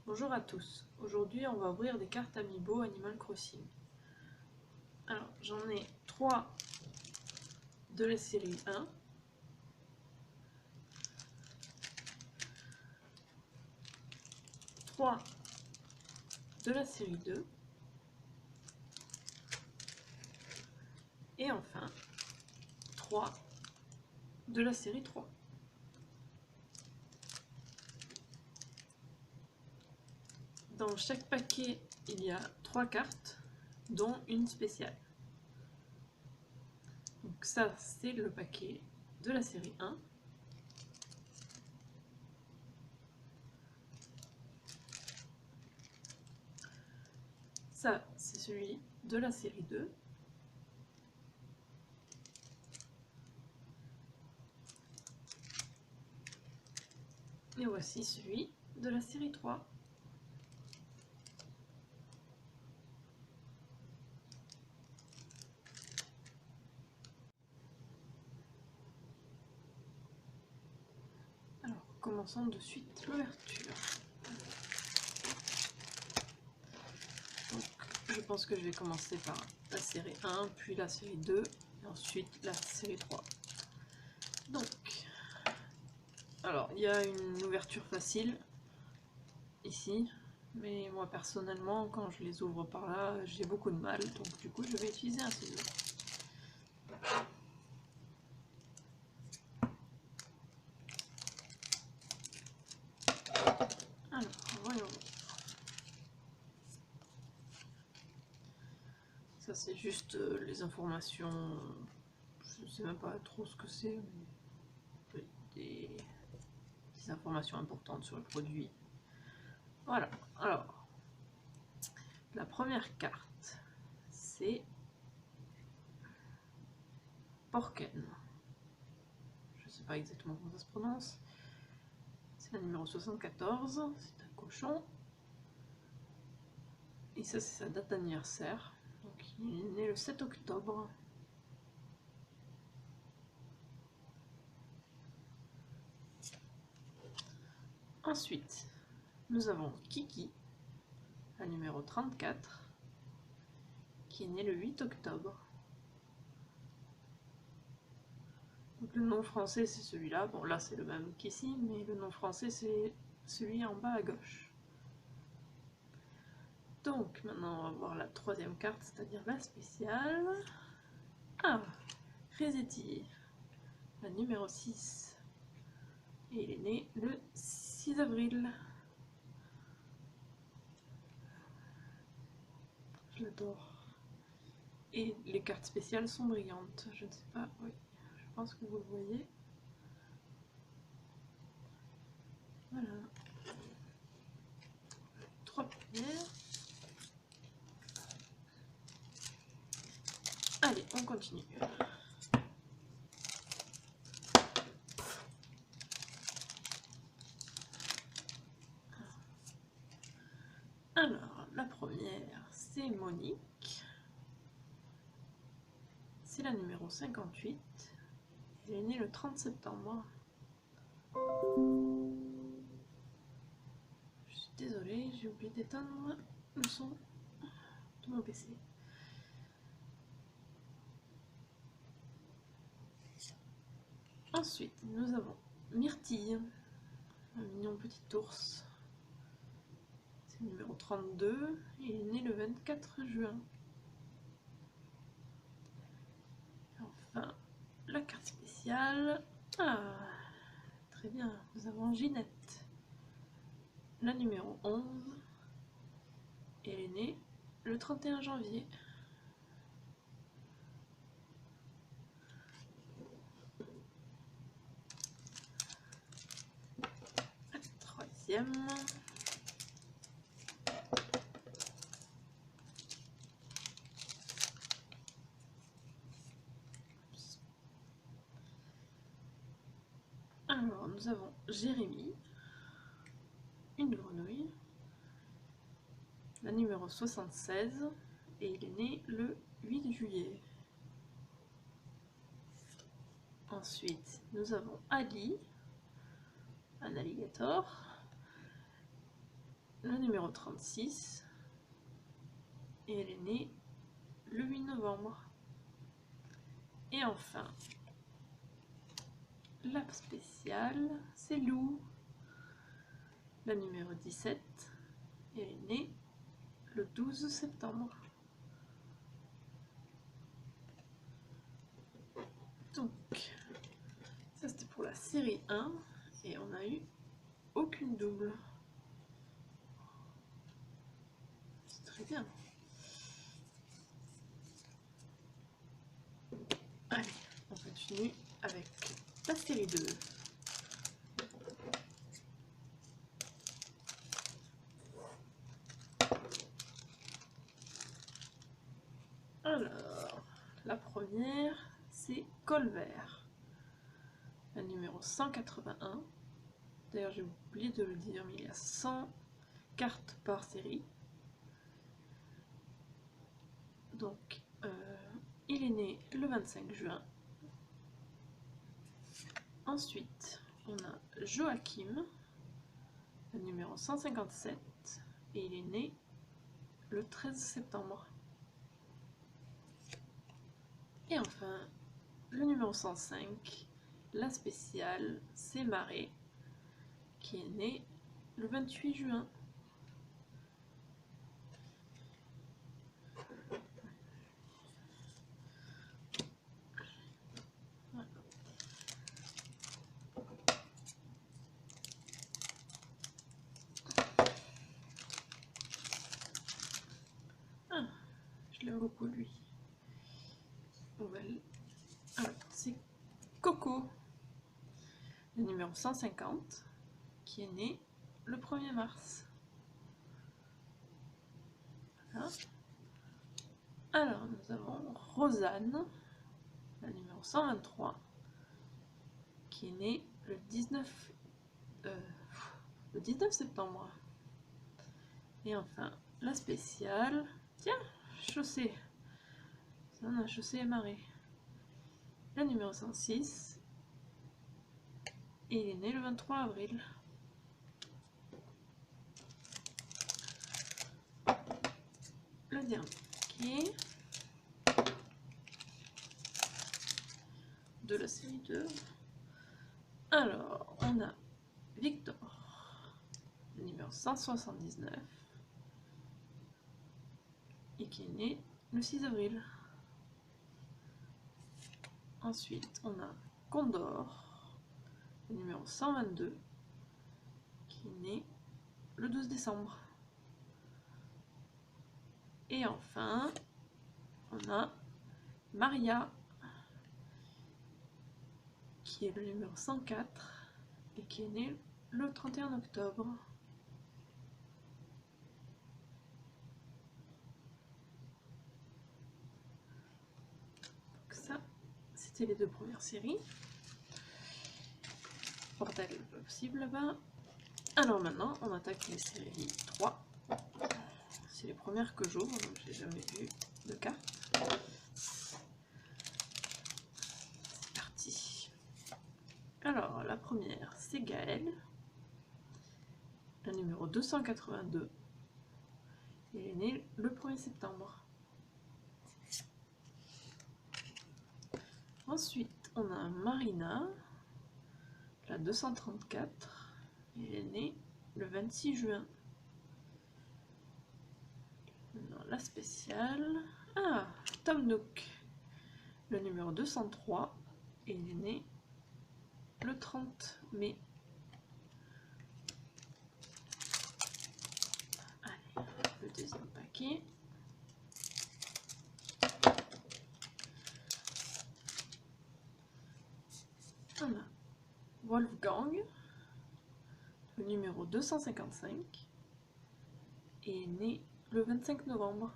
Bonjour à tous, aujourd'hui on va ouvrir des cartes Amiibo Animal Crossing. Alors j'en ai 3 de la série 1, trois de la série 2 et enfin 3 de la série 3. Dans chaque paquet il y a 3 cartes dont une spéciale. Donc ça c'est le paquet de la série 1. Ça c'est celui de la série 2. Et voici celui de la série 3. Alors commençons de suite l'ouverture. Je pense que je vais commencer par la série 1, puis la série 2, et ensuite la série 3. Donc, alors il y a une ouverture facile ici, mais moi personnellement, quand je les ouvre par là, j'ai beaucoup de mal, donc du coup je vais utiliser un ciseau. Alors, voyons. Ça c'est juste les informations, je ne sais même pas trop ce que c'est, mais des informations importantes sur le produit. Voilà, alors, la première carte, c'est Porken. Je ne sais pas exactement comment ça se prononce. C'est la numéro 74, c'est un cochon. Et ça c'est sa date d'anniversaire. Donc il est né le 7 octobre. Ensuite, nous avons Kiki, la numéro 34, qui est né le 8 octobre. Donc le nom français c'est celui-là, bon là c'est le même qu'ici, mais le nom français c'est celui en bas à gauche. Donc maintenant on va voir la troisième carte, c'est-à-dire la spéciale. Ah, Resetti, la numéro 6. Et il est né le 6 avril. Je l'adore. Et les cartes spéciales sont brillantes. Je ne sais pas, oui, je pense que vous le voyez. Voilà. 3 premières. Allez, on continue. Alors, la première, c'est Monique. C'est la numéro 58. Elle est née le 30 septembre. Je suis désolée, j'ai oublié d'éteindre le son de mon PC. Ensuite, nous avons Myrtille, un mignon petit ours. C'est le numéro 32, il est né le 24 juin. Enfin, la carte spéciale. Ah, très bien, nous avons Ginette, la numéro 11, et elle est née le 31 janvier. La troisième. Alors, nous avons Jérémy, une grenouille, la numéro 76, et il est né le 8 juillet. Ensuite, nous avons Ali, un alligator, le numéro 36 et elle est née le 8 novembre. Et enfin, la spéciale, c'est Lou, la numéro 17 et elle est née le 12 septembre. Donc, ça c'était pour la série 1 et on a eu aucune double. C'est très bien. Allez, on continue avec la série 2. Alors, la première, c'est Colvert, la numéro 181. D'ailleurs, j'ai oublié de le dire, mais il y a 100 cartes par série. Donc, il est né le 25 juin. Ensuite, on a Joachim, le numéro 157, et il est né le 13 septembre. Et enfin, le numéro 105, la spéciale, c'est Marais, qui est né le 28 juin. Ah, je l'aime beaucoup lui. Alors, c'est Coco, le numéro 150, qui est né le 1er mars. Voilà. Alors, nous avons Rosanne, la numéro 123, qui est née le 19 septembre. Et enfin, la spéciale, tiens, Chaussée, ça on a Chaussée et Marais, la numéro 106, et il est né le 23 avril. Le dernier de la série 2. Alors, on a Victor, le numéro 179, et qui est né le 6 avril. Ensuite, on a Condor, le numéro 122, qui est né le 12 décembre. Et enfin, on a Maria, qui est le numéro 104, et qui est née le 31 octobre. Donc ça, c'était les deux premières séries. Portail possible là-bas. Alors maintenant, on attaque les séries 3. C'est les premières que j'ouvre, donc j'ai jamais vu de cartes. C'est parti. Alors, la première, c'est Gaël, la numéro 282. Il est né le 1er septembre. Ensuite, on a Marina, la 234. Il est né le 26 juin. Dans la spéciale, ah, Tom Nook, le numéro 203, et il est né le 30 mai. Allez, le deuxième paquet. On a Wolfgang, le numéro 255, et est né le 25 novembre.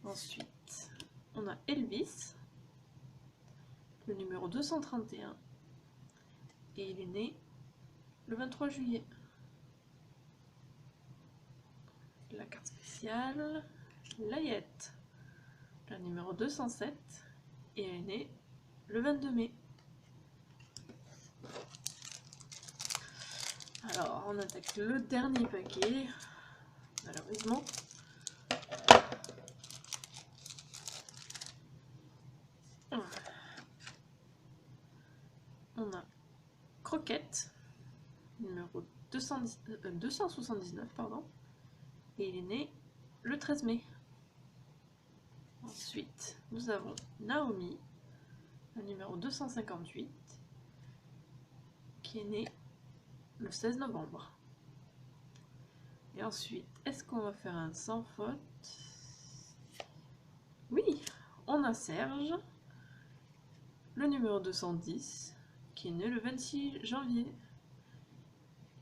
Ensuite, on a Elvis, le numéro 231, et il est né le 23 juillet. La carte spéciale, Layette, la numéro 207, et elle est née le 22 mai. Alors, on attaque le dernier paquet, malheureusement. On a Croquette, numéro 279, pardon. Et il est né le 13 mai. Ensuite, nous avons Naomi, le numéro 258, qui est né le 16 novembre. Et ensuite, est-ce qu'on va faire un sans faute? Oui, on a Serge, le numéro 210, qui est né le 26 janvier.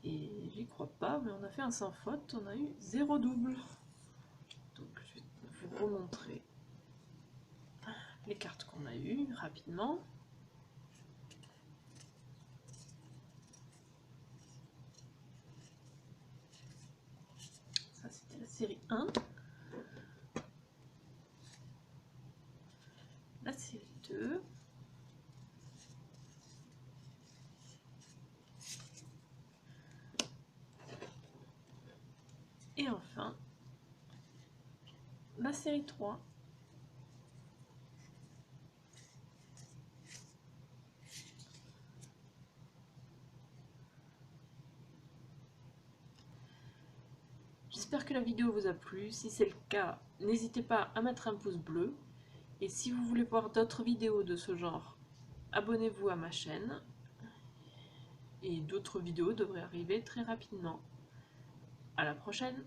Et j'y crois pas, mais on a fait un sans faute, on a eu 0 double. Donc je vais vous remontrer les cartes qu'on a eues rapidement. Ça c'était la série 1. La série 2. Et enfin, la série 3. J'espère que la vidéo vous a plu. Si c'est le cas, n'hésitez pas à mettre un pouce bleu. Et si vous voulez voir d'autres vidéos de ce genre, abonnez-vous à ma chaîne. Et d'autres vidéos devraient arriver très rapidement. À la prochaine!